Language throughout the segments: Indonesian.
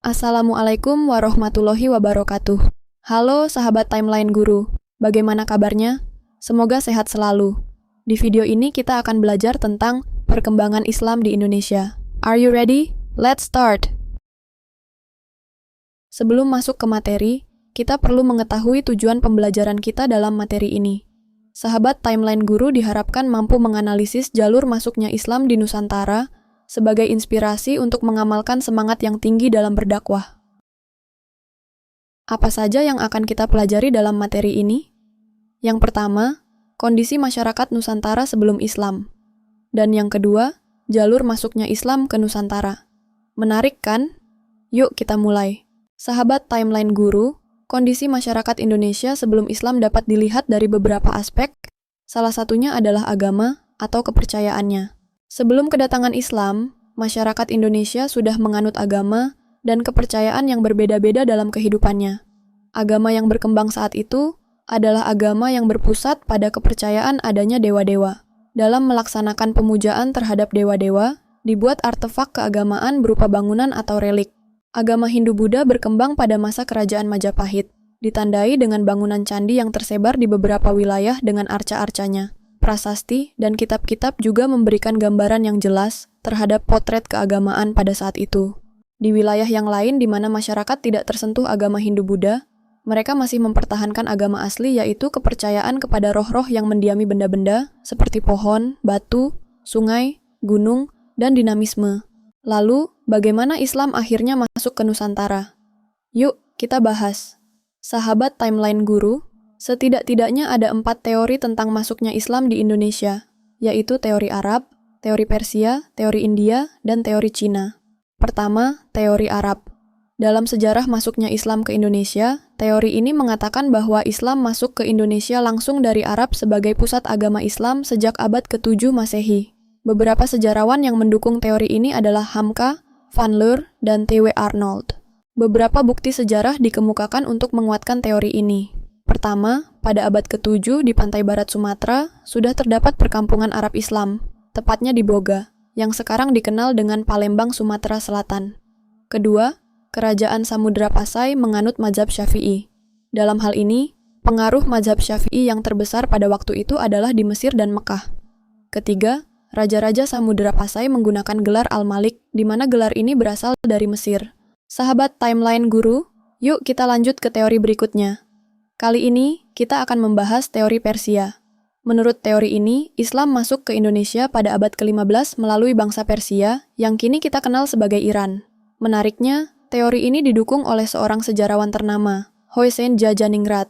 Assalamualaikum warahmatullahi wabarakatuh. Halo sahabat Timeline Guru, bagaimana kabarnya? Semoga sehat selalu. Di video ini kita akan belajar tentang perkembangan Islam di Indonesia. Are you ready? Let's start! Sebelum masuk ke materi, kita perlu mengetahui tujuan pembelajaran kita dalam materi ini. Sahabat Timeline Guru diharapkan mampu menganalisis jalur masuknya Islam di Nusantara sebagai inspirasi untuk mengamalkan semangat yang tinggi dalam berdakwah. Apa saja yang akan kita pelajari dalam materi ini? Yang pertama, kondisi masyarakat Nusantara sebelum Islam. Dan yang kedua, jalur masuknya Islam ke Nusantara. Menarik kan? Yuk kita mulai. Sahabat Timeline Guru, kondisi masyarakat Indonesia sebelum Islam dapat dilihat dari beberapa aspek, salah satunya adalah agama atau kepercayaannya. Sebelum kedatangan Islam, masyarakat Indonesia sudah menganut agama dan kepercayaan yang berbeda-beda dalam kehidupannya. Agama yang berkembang saat itu adalah agama yang berpusat pada kepercayaan adanya dewa-dewa. Dalam melaksanakan pemujaan terhadap dewa-dewa, dibuat artefak keagamaan berupa bangunan atau relik. Agama Hindu-Buddha berkembang pada masa kerajaan Majapahit, ditandai dengan bangunan candi yang tersebar di beberapa wilayah dengan arca-arcanya. Prasasti dan kitab-kitab juga memberikan gambaran yang jelas terhadap potret keagamaan pada saat itu. Di wilayah yang lain di mana masyarakat tidak tersentuh agama Hindu-Buddha, mereka masih mempertahankan agama asli yaitu kepercayaan kepada roh-roh yang mendiami benda-benda seperti pohon, batu, sungai, gunung, dan dinamisme. Lalu, bagaimana Islam akhirnya masuk ke Nusantara? Yuk, kita bahas. Sahabat Timeline Guru, setidak-tidaknya ada 4 teori tentang masuknya Islam di Indonesia, yaitu teori Arab, teori Persia, teori India, dan teori Cina. Pertama, teori Arab. Dalam sejarah masuknya Islam ke Indonesia, teori ini mengatakan bahwa Islam masuk ke Indonesia langsung dari Arab sebagai pusat agama Islam sejak abad ke-7 Masehi. Beberapa sejarawan yang mendukung teori ini adalah Hamka, Van Leur, dan T.W. Arnold. Beberapa bukti sejarah dikemukakan untuk menguatkan teori ini. Pertama, pada abad ke-7 di pantai barat Sumatera, sudah terdapat perkampungan Arab Islam, tepatnya di Boga, yang sekarang dikenal dengan Palembang, Sumatera Selatan. Kedua, kerajaan Samudra Pasai menganut mazhab Syafi'i. Dalam hal ini, pengaruh mazhab Syafi'i yang terbesar pada waktu itu adalah di Mesir dan Mekah. Ketiga, raja-raja Samudra Pasai menggunakan gelar Al-Malik, di mana gelar ini berasal dari Mesir. Sahabat Timeline Guru, yuk kita lanjut ke teori berikutnya. Kali ini, kita akan membahas teori Persia. Menurut teori ini, Islam masuk ke Indonesia pada abad ke-15 melalui bangsa Persia, yang kini kita kenal sebagai Iran. Menariknya, teori ini didukung oleh seorang sejarawan ternama, Hosein Jajaningrat.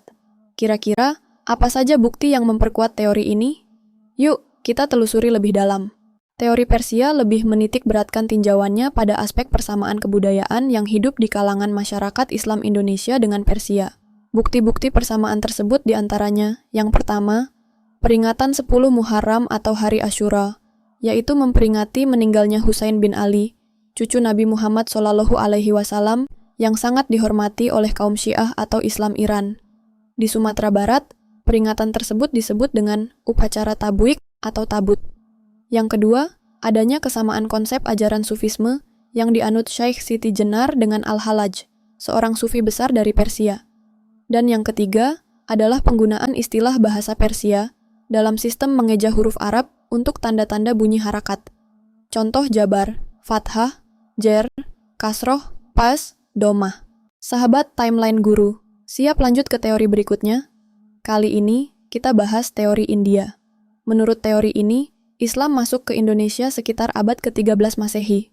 Kira-kira, apa saja bukti yang memperkuat teori ini? Yuk, kita telusuri lebih dalam. Teori Persia lebih menitik beratkan tinjauannya pada aspek persamaan kebudayaan yang hidup di kalangan masyarakat Islam Indonesia dengan Persia. Bukti-bukti persamaan tersebut diantaranya, yang pertama, peringatan 10 Muharram atau Hari Asyura, yaitu memperingati meninggalnya Husain bin Ali, cucu Nabi Muhammad SAW, yang sangat dihormati oleh kaum Syiah atau Islam Iran. Di Sumatera Barat, peringatan tersebut disebut dengan upacara tabwik atau tabut. Yang kedua, adanya kesamaan konsep ajaran Sufisme yang dianut Syekh Siti Jenar dengan Al-Halaj, seorang sufi besar dari Persia. Dan yang ketiga adalah penggunaan istilah bahasa Persia dalam sistem mengeja huruf Arab untuk tanda-tanda bunyi harakat. Contoh jabar, fathah, jer, kasroh, pas, domah. Sahabat Timeline Guru, siap lanjut ke teori berikutnya? Kali ini kita bahas teori India. Menurut teori ini, Islam masuk ke Indonesia sekitar abad ke-13 Masehi.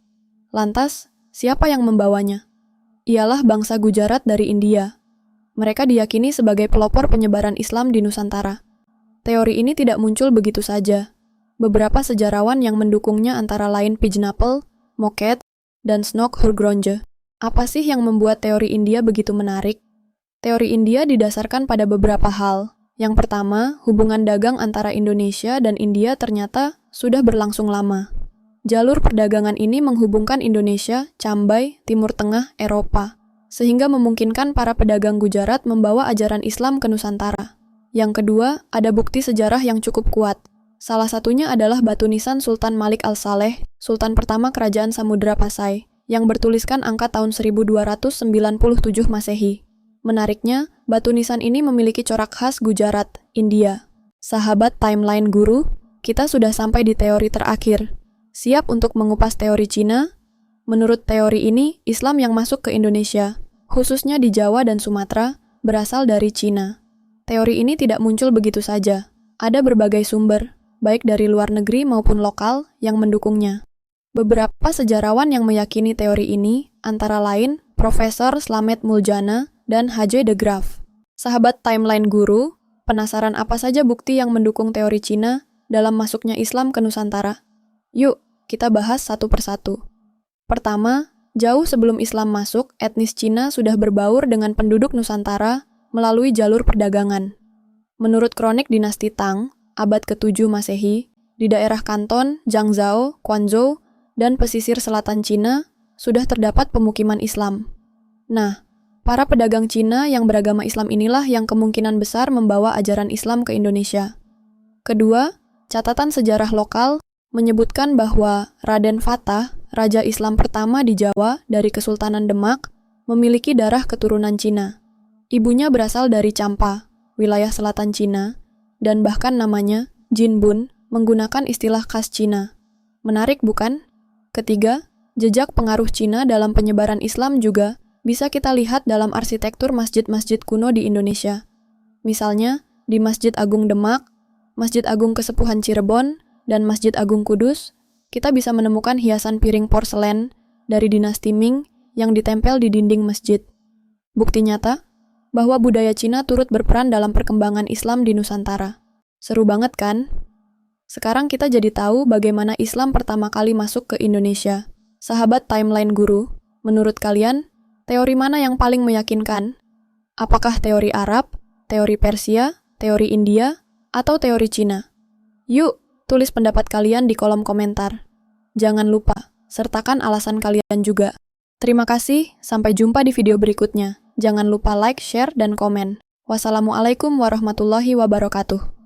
Lantas, siapa yang membawanya? Ialah bangsa Gujarat dari India. Mereka diyakini sebagai pelopor penyebaran Islam di Nusantara. Teori ini tidak muncul begitu saja. Beberapa sejarawan yang mendukungnya antara lain Pijnapel, Moket, dan Snok Hurgronje. Apa sih yang membuat teori India begitu menarik? Teori India didasarkan pada beberapa hal. Yang pertama, hubungan dagang antara Indonesia dan India ternyata sudah berlangsung lama. Jalur perdagangan ini menghubungkan Indonesia, Cambai, Timur Tengah, Eropa, sehingga memungkinkan para pedagang Gujarat membawa ajaran Islam ke Nusantara. Yang kedua, ada bukti sejarah yang cukup kuat. Salah satunya adalah batu nisan Sultan Malik Al-Saleh, Sultan pertama Kerajaan Samudra Pasai, yang bertuliskan angka tahun 1297 Masehi. Menariknya, batu nisan ini memiliki corak khas Gujarat, India. Sahabat timeline guru, kita sudah sampai di teori terakhir. Siap untuk mengupas teori Cina? Menurut teori ini, Islam yang masuk ke Indonesia, khususnya di Jawa dan Sumatera, berasal dari Cina. Teori ini tidak muncul begitu saja. Ada berbagai sumber, baik dari luar negeri maupun lokal, yang mendukungnya. Beberapa sejarawan yang meyakini teori ini, antara lain Profesor Slamet Muljana dan H.J. de Graaf. Sahabat timeline guru, penasaran apa saja bukti yang mendukung teori Cina dalam masuknya Islam ke Nusantara? Yuk, kita bahas satu persatu. Pertama, jauh sebelum Islam masuk, etnis Cina sudah berbaur dengan penduduk Nusantara melalui jalur perdagangan. Menurut kronik dinasti Tang, abad ke-7 Masehi, di daerah Kanton, Jiangzhou, Quanzhou, dan pesisir selatan Cina, sudah terdapat pemukiman Islam. Nah, para pedagang Cina yang beragama Islam inilah yang kemungkinan besar membawa ajaran Islam ke Indonesia. Kedua, catatan sejarah lokal menyebutkan bahwa Raden Fatah, raja Islam pertama di Jawa dari Kesultanan Demak, memiliki darah keturunan Cina. Ibunya berasal dari Champa, wilayah selatan Cina, dan bahkan namanya, Jin Bun, menggunakan istilah khas Cina. Menarik bukan? Ketiga, jejak pengaruh Cina dalam penyebaran Islam juga bisa kita lihat dalam arsitektur masjid-masjid kuno di Indonesia. Misalnya, di Masjid Agung Demak, Masjid Agung Kesepuhan Cirebon, dan Masjid Agung Kudus, kita bisa menemukan hiasan piring porselen dari dinasti Ming yang ditempel di dinding masjid. Bukti nyata bahwa budaya Cina turut berperan dalam perkembangan Islam di Nusantara. Seru banget kan? Sekarang kita jadi tahu bagaimana Islam pertama kali masuk ke Indonesia. Sahabat timeline guru, menurut kalian, teori mana yang paling meyakinkan? Apakah teori Arab, teori Persia, teori India, atau teori Cina? Yuk, tulis pendapat kalian di kolom komentar. Jangan lupa, sertakan alasan kalian juga. Terima kasih, sampai jumpa di video berikutnya. Jangan lupa like, share, dan komen. Wassalamualaikum warahmatullahi wabarakatuh.